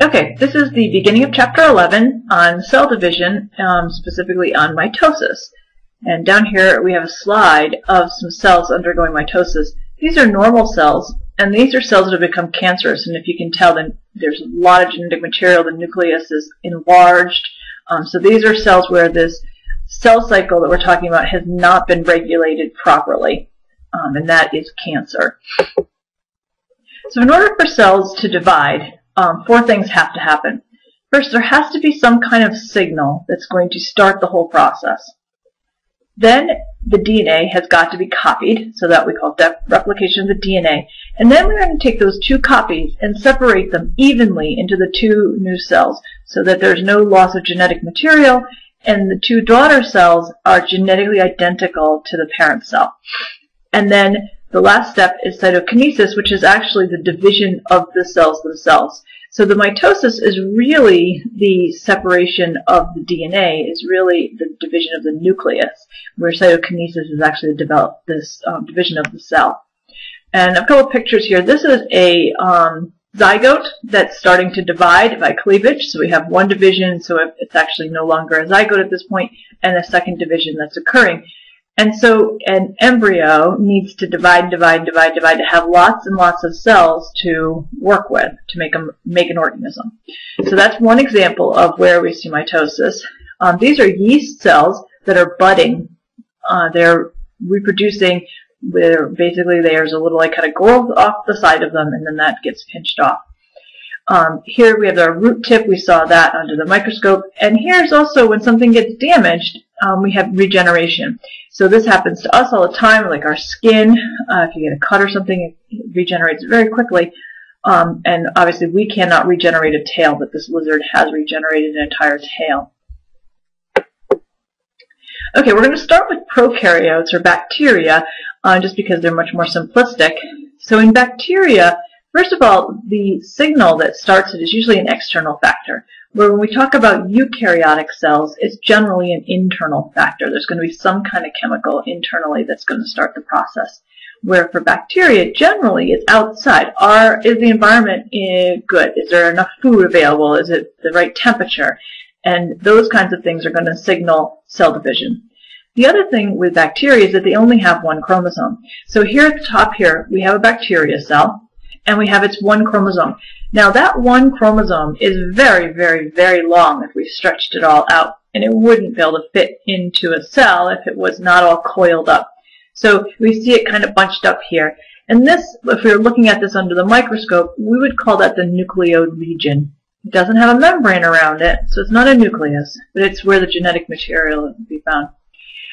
Okay, this is the beginning of chapter 11 on cell division, specifically on mitosis. And down here we have a slide of some cells undergoing mitosis. These are normal cells, and these are cells that have become cancerous. And if you can tell, then there's a lot of genetic material. The nucleus is enlarged. So these are cells where this cell cycle that we're talking about has not been regulated properly, and that is cancer. So in order for cells to divide, four things have to happen. First, there has to be some kind of signal that's going to start the whole process. Then the DNA has got to be copied, so that we call replication of the DNA. And then we're going to take those two copies and separate them evenly into the two new cells so that there's no loss of genetic material, and the two daughter cells are genetically identical to the parent cell. And then the last step is cytokinesis, which is actually the division of the cells themselves. So the mitosis is really the separation of the DNA, is really the division of the nucleus, where cytokinesis is actually this division of the cell. And a couple of pictures here. This is a zygote that's starting to divide by cleavage. So we have one division, so it's actually no longer a zygote at this point, and a second division that's occurring. And so an embryo needs to divide to have lots and lots of cells to work with to make an organism. So that's one example of where we see mitosis. These are yeast cells that are budding. They're reproducing. Basically, there's a little kind of growth off the side of them, and then that gets pinched off. Here we have our root tip. We saw that under the microscope. And here's also when something gets damaged, we have regeneration. So this happens to us all the time, like our skin. If you get a cut or something, it regenerates very quickly. And obviously we cannot regenerate a tail, but this lizard has regenerated an entire tail. Okay, we're going to start with prokaryotes or bacteria, just because they're much more simplistic. So in bacteria, first of all, the signal that starts it is usually an external factor, where when we talk about eukaryotic cells, it's generally an internal factor. There's going to be some kind of chemical internally that's going to start the process. Where for bacteria, generally, it's outside. Is the environment good? Is there enough food available? Is it the right temperature? And those kinds of things are going to signal cell division. The other thing with bacteria is that they only have one chromosome. So here at the top here, we have a bacteria cell, and we have its one chromosome. Now that one chromosome is very, very, very long if we stretched it all out, and it wouldn't be able to fit into a cell if it was not all coiled up. So we see it kind of bunched up here. And this, if we were looking at this under the microscope, we would call that the nucleode region. It doesn't have a membrane around it, so it's not a nucleus, but it's where the genetic material would be found.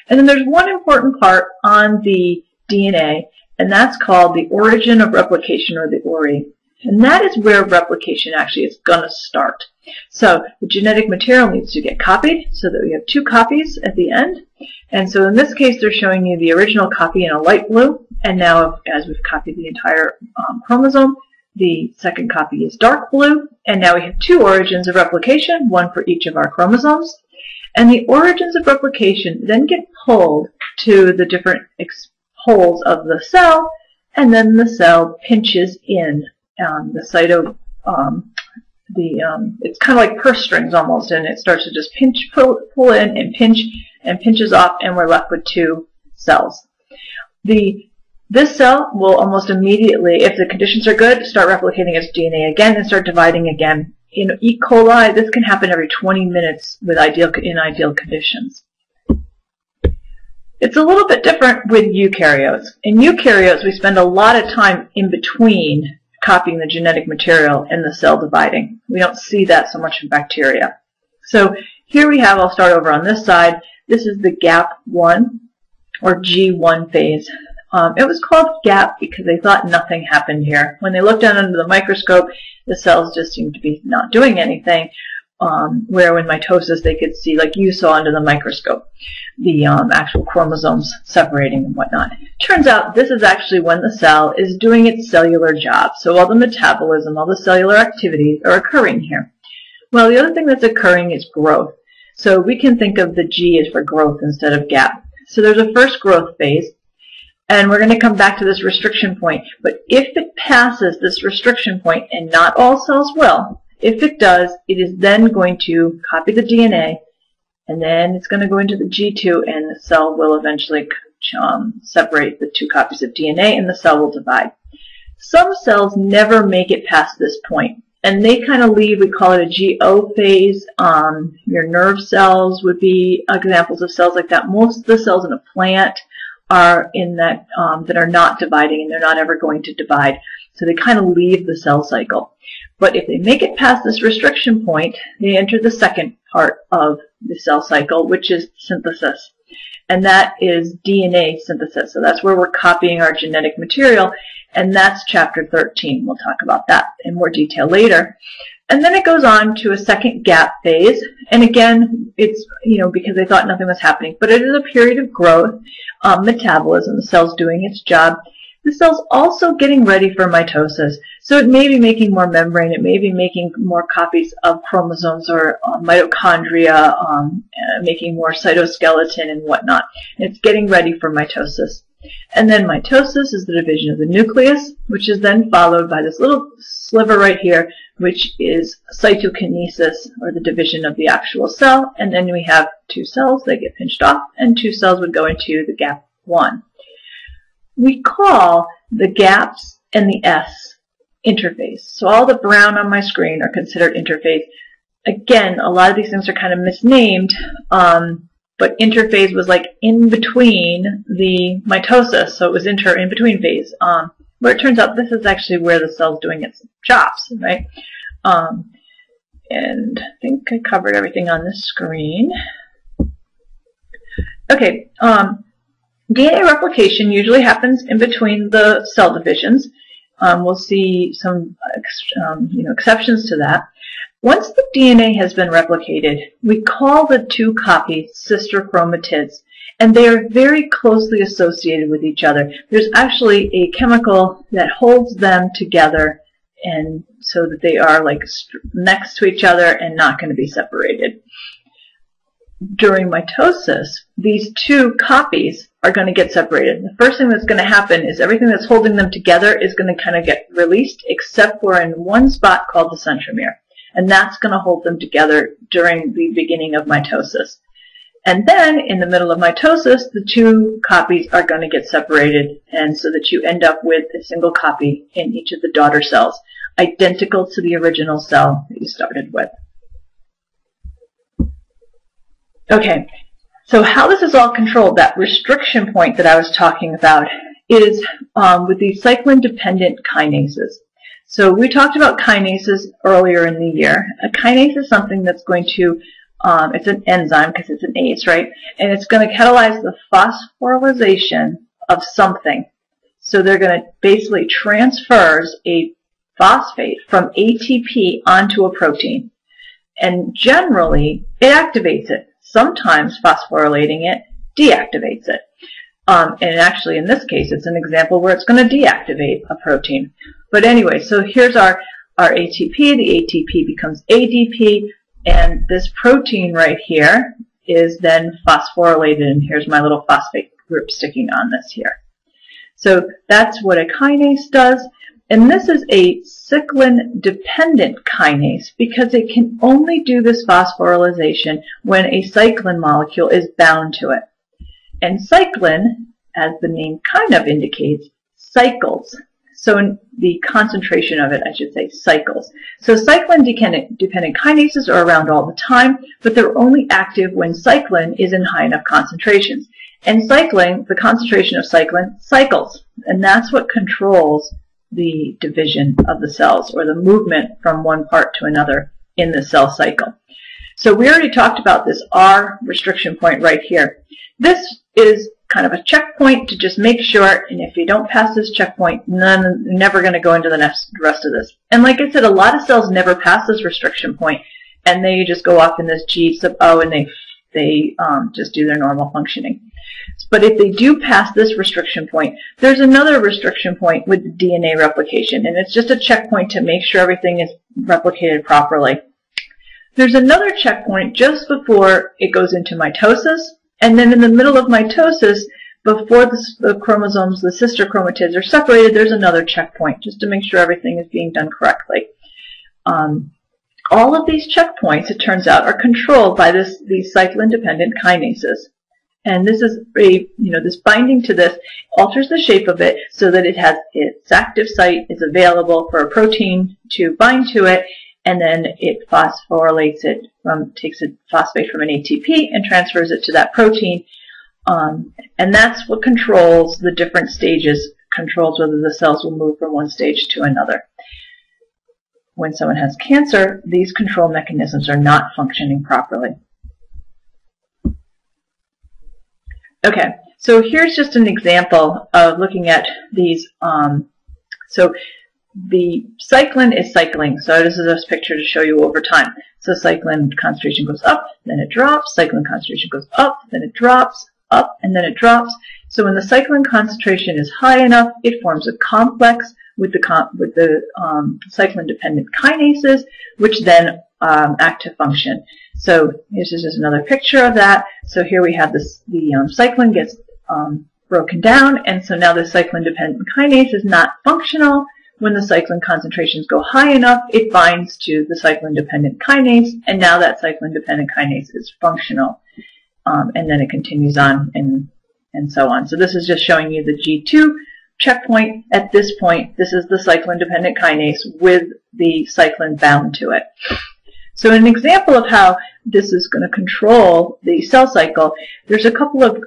And then there's one important part on the DNA, and that's called the origin of replication, or the ORI. And that is where replication actually is going to start. So the genetic material needs to get copied so that we have two copies at the end. And so in this case, they're showing you the original copy in a light blue. And now, as we've copied the entire chromosome, the second copy is dark blue. And now we have two origins of replication, one for each of our chromosomes. And the origins of replication then get pulled to the different holes of the cell, and then the cell pinches in. It's kind of like purse strings almost, and it starts to just pull in and pinches off, and we're left with two cells. This cell will almost immediately, if the conditions are good, start replicating its DNA again and start dividing again. In E. coli, this can happen every 20 minutes in ideal conditions. It's a little bit different with eukaryotes. In eukaryotes, we spend a lot of time in between copying the genetic material and the cell dividing. We don't see that so much in bacteria. So here we have, I'll start over on this side, this is the GAP1 or G1 phase. It was called GAP because they thought nothing happened here. When they looked down under the microscope, the cells just seemed to be not doing anything, where in mitosis they could see, like you saw under the microscope, the actual chromosomes separating and whatnot. Turns out this is actually when the cell is doing its cellular job. So all the metabolism, all the cellular activities are occurring here. Well, the other thing that's occurring is growth. So we can think of the G as for growth instead of GAP. So there's a first growth phase, and we're going to come back to this restriction point. But if it passes this restriction point, and not all cells will, If it does, it is then going to copy the DNA, and then it's going to go into the G2, and the cell will eventually separate the 2 copies of DNA, and the cell will divide. Some cells never make it past this point, and they kind of leave, we call it a GO phase. Your nerve cells would be examples of cells like that. Most of the cells in a plant are in that, that are not dividing, and they're not ever going to divide. So they kind of leave the cell cycle. But if they make it past this restriction point, they enter the second part of the cell cycle, which is synthesis. And that is DNA synthesis. So that's where we're copying our genetic material, and that's chapter 13. We'll talk about that in more detail later. And then it goes on to a second gap phase. And again, it's, because they thought nothing was happening, but it is a period of growth, metabolism, the cell's doing its job. The cell's also getting ready for mitosis. So it may be making more membrane, it may be making more copies of chromosomes or mitochondria, making more cytoskeleton and whatnot. It's getting ready for mitosis. And then mitosis is the division of the nucleus, which is then followed by this little sliver right here, which is cytokinesis, or the division of the actual cell. And then we have 2 cells that get pinched off, and 2 cells would go into the gap 1. We call the gaps and the S interphase. So all the brown on my screen are considered interphase. Again, a lot of these things are kind of misnamed, but interphase was like in between the mitosis, so it was in between phase. Where it turns out this is actually where the cell's doing its jobs, right? And I think I covered everything on this screen. Okay. DNA replication usually happens in between the cell divisions. We'll see some exceptions to that. Once the DNA has been replicated, we call the 2 copies sister chromatids, and they are very closely associated with each other. There's actually a chemical that holds them together, and so that they are like next to each other and not going to be separated. During mitosis, these 2 copies are going to get separated. The first thing that's going to happen is everything that's holding them together is going to kind of get released, except for in one spot called the centromere. And that's going to hold them together during the beginning of mitosis. And then, in the middle of mitosis, the 2 copies are going to get separated, and so that you end up with a single copy in each of the daughter cells, identical to the original cell that you started with. Okay, so how this is all controlled, that restriction point that I was talking about, is with these cyclin-dependent kinases. So we talked about kinases earlier in the year. A kinase is something that's going to, it's an enzyme because it's an ACE, right? And it's going to catalyze the phosphorylation of something. So they're going to basically transfers a phosphate from ATP onto a protein. And generally, it activates it. Sometimes phosphorylating it deactivates it. And actually, in this case, it's an example where it's going to deactivate a protein. But anyway, so here's our ATP. The ATP becomes ADP, and this protein right here is then phosphorylated. And here's my little phosphate group sticking on this here. So that's what a kinase does. And this is a cyclin-dependent kinase because it can only do this phosphorylation when a cyclin molecule is bound to it. And cyclin, as the name kind of indicates, cycles. So in the concentration of it, I should say, cycles. So cyclin-dependent kinases are around all the time, but they're only active when cyclin is in high enough concentrations. And cycling, the concentration of cyclin, cycles. And that's what controls the division of the cells, or the movement from one part to another in the cell cycle. So we already talked about this R restriction point right here. This is kind of a checkpoint to just make sure, and if you don't pass this checkpoint, you're never going to go into the rest of this. And like I said, a lot of cells never pass this restriction point, and they just go off in this G sub O, and they just do their normal functioning. But if they do pass this restriction point, there's another restriction point with the DNA replication, and it's just a checkpoint to make sure everything is replicated properly. There's another checkpoint just before it goes into mitosis, and then in the middle of mitosis, before the chromosomes, the sister chromatids are separated, there's another checkpoint just to make sure everything is being done correctly. All of these checkpoints, it turns out, are controlled by these cyclin-dependent kinases. And this is this binding to this alters the shape of it so that it has its active site is available for a protein to bind to it, and then it phosphorylates it takes a phosphate from an ATP and transfers it to that protein. And that's what controls the different stages, controls whether the cells will move from one stage to another. When someone has cancer, these control mechanisms are not functioning properly. Okay, so here's just an example of looking at these. So the cyclin is cycling. So this is a picture to show you over time. So cyclin concentration goes up, then it drops. Cyclin concentration goes up, then it drops, up, and then it drops. So when the cyclin concentration is high enough, it forms a complex with the cyclin-dependent kinases, which then act to function. So this is just another picture of that. So here we have the cyclin gets broken down, and so now the cyclin-dependent kinase is not functional. When the cyclin concentrations go high enough, it binds to the cyclin-dependent kinase, and now that cyclin-dependent kinase is functional. And then it continues on and so on. So this is just showing you the G2 checkpoint. At this point, this is the cyclin-dependent kinase with the cyclin bound to it. So an example of how this is going to control the cell cycle, there's a couple of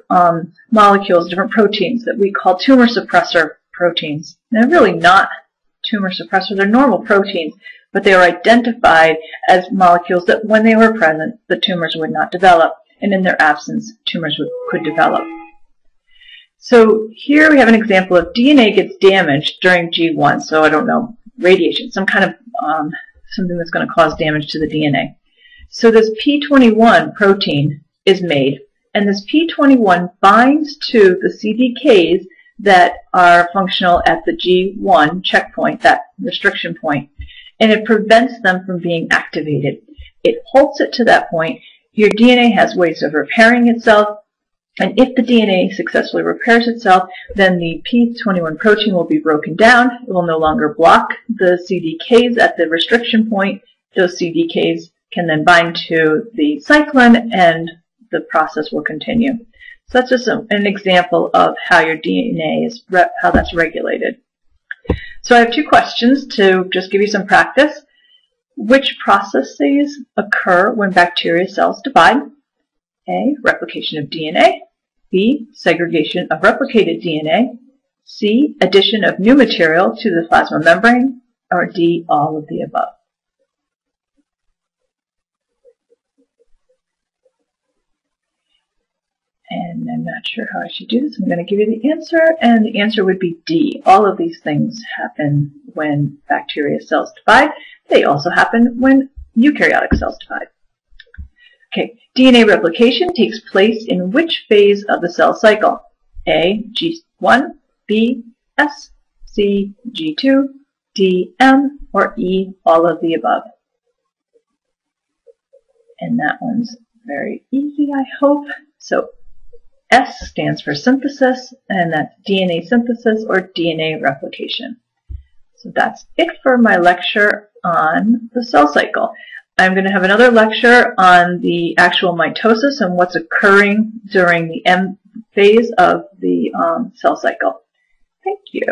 molecules, different proteins that we call tumor suppressor proteins. They're really not tumor suppressor, they're normal proteins, but they are identified as molecules that when they were present, the tumors would not develop, and in their absence, tumors could develop. So here we have an example of DNA gets damaged during G1, so I don't know, radiation, some kind of something that's going to cause damage to the DNA. So this P21 protein is made, and this P21 binds to the CDKs that are functional at the G1 checkpoint, that restriction point, and it prevents them from being activated. It halts it to that point. Your DNA has ways of repairing itself, and if the DNA successfully repairs itself, then the P21 protein will be broken down. It will no longer block the CDKs at the restriction point. Those CDKs can then bind to the cyclin, and the process will continue. So that's just an example of how your DNA is, how that's regulated. So I have two questions to just give you some practice. Which processes occur when bacteria cells divide? A, replication of DNA. B, segregation of replicated DNA. C, addition of new material to the plasma membrane. Or D, all of the above. And I'm not sure how I should do this. I'm going to give you the answer, and the answer would be D. All of these things happen when bacteria cells divide. They also happen when eukaryotic cells divide. Okay, DNA replication takes place in which phase of the cell cycle? A, G1, B, S, C, G2, D, M, or E, all of the above. And that one's very easy, I hope. So S stands for synthesis, and that's DNA synthesis or DNA replication. So that's it for my lecture on the cell cycle. I'm going to have another lecture on the actual mitosis and what's occurring during the M phase of the cell cycle. Thank you.